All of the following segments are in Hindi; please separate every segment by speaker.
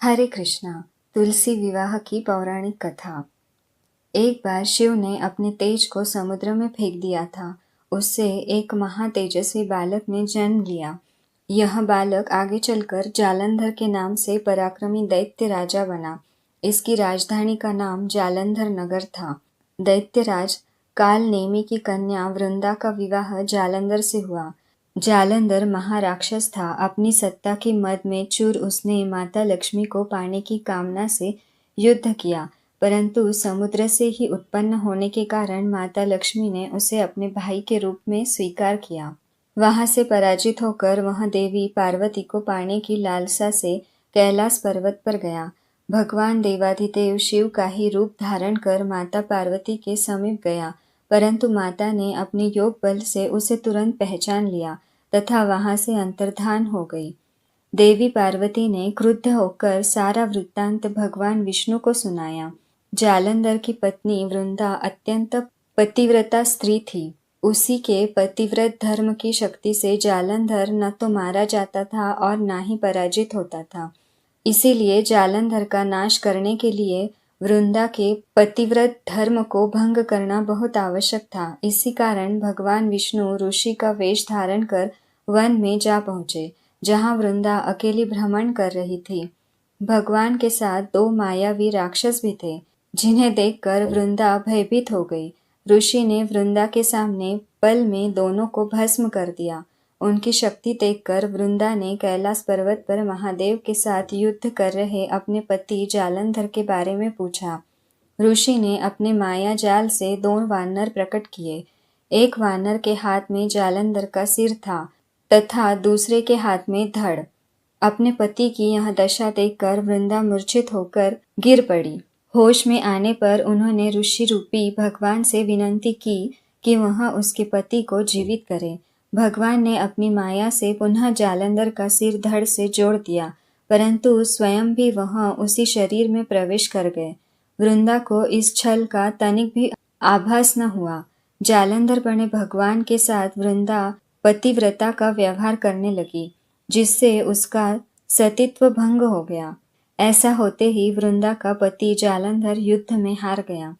Speaker 1: हरे कृष्णा। तुलसी विवाह की पौराणिक कथा। एक बार शिव ने अपने तेज को समुद्र में फेंक दिया था। उससे एक महातेजस्वी बालक ने जन्म लिया। यह बालक आगे चलकर जालंधर के नाम से पराक्रमी दैत्य राजा बना। इसकी राजधानी का नाम जालंधर नगर था। दैत्यराज काल नेमी की कन्या वृंदा का विवाह जालंधर से हुआ। जालंधर महाराक्षस था। अपनी सत्ता की मद में चूर उसने माता लक्ष्मी को पाने की कामना से युद्ध किया, परंतु समुद्र से ही उत्पन्न होने के कारण माता लक्ष्मी ने उसे अपने भाई के रूप में स्वीकार किया। वहां से पराजित होकर वह देवी पार्वती को पाने की लालसा से कैलाश पर्वत पर गया। भगवान देवाधिदेव शिव का ही रूप धारण कर माता पार्वती के समीप गया, परंतु माता ने अपने योग बल से उसे तुरंत पहचान लिया तथा वहां से अंतर्धान हो गई। देवी पार्वती ने क्रुद्ध होकर सारा वृत्तांत भगवान विष्णु को सुनाया। जालंधर की पत्नी वृंदा अत्यंत पतिव्रता स्त्री थी। उसी के पतिव्रत धर्म की शक्ति से जालंधर न तो मारा जाता था और न ही पराजित होता था। इसीलिए जालंधर का नाश करने के लिए वृंदा के पतिव्रत धर्म को भंग करना बहुत आवश्यक था। इसी कारण भगवान विष्णु ऋषि का वेश धारण कर वन में जा पहुंचे, जहां वृंदा अकेली भ्रमण कर रही थी। भगवान के साथ दो मायावी राक्षस भी थे, जिन्हें देखकर वृंदा भयभीत हो गई। ऋषि ने वृंदा के सामने पल में दोनों को भस्म कर दिया। उनकी शक्ति देखकर वृंदा ने कैलाश पर्वत पर महादेव के साथ युद्ध कर रहे अपने पति जालंधर के बारे में पूछा। ऋषि ने अपने माया जाल से दो वानर प्रकट किए। एक वानर के हाथ में जालंधर का सिर था तथा दूसरे के हाथ में धड़। अपने पति की यह दशा देखकर वृंदा मूर्छित होकर गिर पड़ी। होश में आने पर उन्होंने ऋषि रूपी भगवान से विनती की कि वह उसके पति को जीवित करे। भगवान ने अपनी माया से पुनः जालंधर का सिर धड़ से जोड़ दिया, परंतु स्वयं भी वह उसी शरीर में प्रवेश कर गए। वृंदा को इस छल का तनिक भी आभास न हुआ। जालंधर बने भगवान के साथ वृंदा पतिव्रता का व्यवहार करने लगी, जिससे उसका सतीत्व भंग हो गया। ऐसा होते ही वृंदा का पति जालंधर युद्ध में हार गया।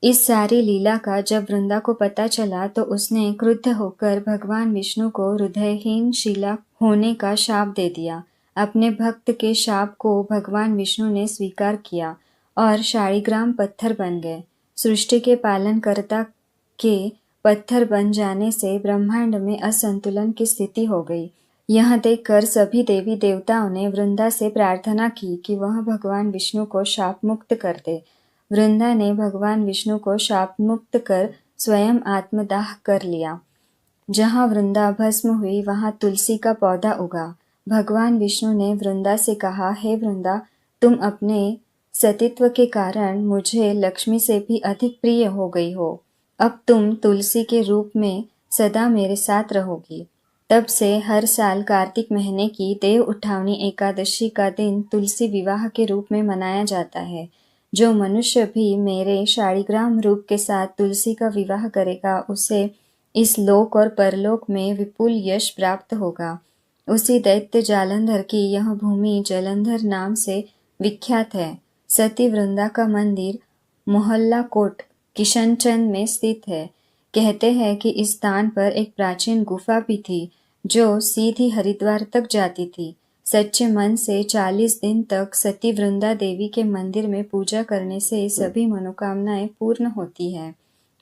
Speaker 1: इस सारी लीला का जब वृंदा को पता चला तो उसने क्रुद्ध होकर भगवान विष्णु को हृदयहीन शिला होने का शाप दे दिया। अपने भक्त के शाप को भगवान विष्णु ने स्वीकार किया और शाळिग्राम पत्थर बन गए। सृष्टि के पालनकर्ता के पत्थर बन जाने से ब्रह्मांड में असंतुलन की स्थिति हो गई। यह देखकर सभी देवी देवताओं ने वृंदा से प्रार्थना की कि वह भगवान विष्णु को शाप मुक्त कर दे। वृंदा ने भगवान विष्णु को शाप मुक्त कर स्वयं आत्मदाह कर लिया। जहाँ वृंदा भस्म हुई वहाँ तुलसी का पौधा उगा। भगवान विष्णु ने वृंदा से कहा, हे वृंदा, तुम अपने सतीत्व के कारण मुझे लक्ष्मी से भी अधिक प्रिय हो गई हो। अब तुम तुलसी के रूप में सदा मेरे साथ रहोगी। तब से हर साल कार्तिक महीने की देव उठावनी एकादशी का दिन तुलसी विवाह के रूप में मनाया जाता है। जो मनुष्य भी मेरे शाळिग्राम रूप के साथ तुलसी का विवाह करेगा, उसे इस लोक और परलोक में विपुल यश प्राप्त होगा। उसी दैत्य जालंधर की यह भूमि जलंधर नाम से विख्यात है। सती वृंदा का मंदिर मोहल्ला कोट किशनचंद में स्थित है। कहते हैं कि इस स्थान पर एक प्राचीन गुफा भी थी जो सीधी हरिद्वार तक जाती थी। सच्चे मन से 40 दिन तक सती वृंदा देवी के मंदिर में पूजा करने से सभी मनोकामनाएं पूर्ण होती है।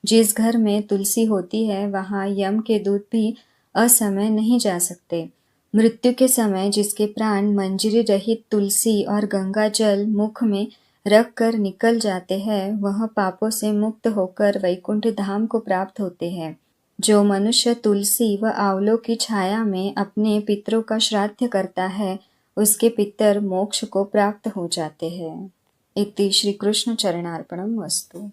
Speaker 1: जिस घर में तुलसी होती है वहां यम के दूत भी असमय नहीं जा सकते। मृत्यु के समय जिसके प्राण मंजरी रहित तुलसी और गंगा जल मुख में रख कर निकल जाते हैं, वह पापों से मुक्त होकर वैकुंठ धाम को प्राप्त होते हैं। जो मनुष्य तुलसी व आंवलों की छाया में अपने पितरों का श्राद्ध करता है, उसके पितर मोक्ष को प्राप्त हो जाते हैं। इति श्री कृष्ण चरणार्पणम वस्तु।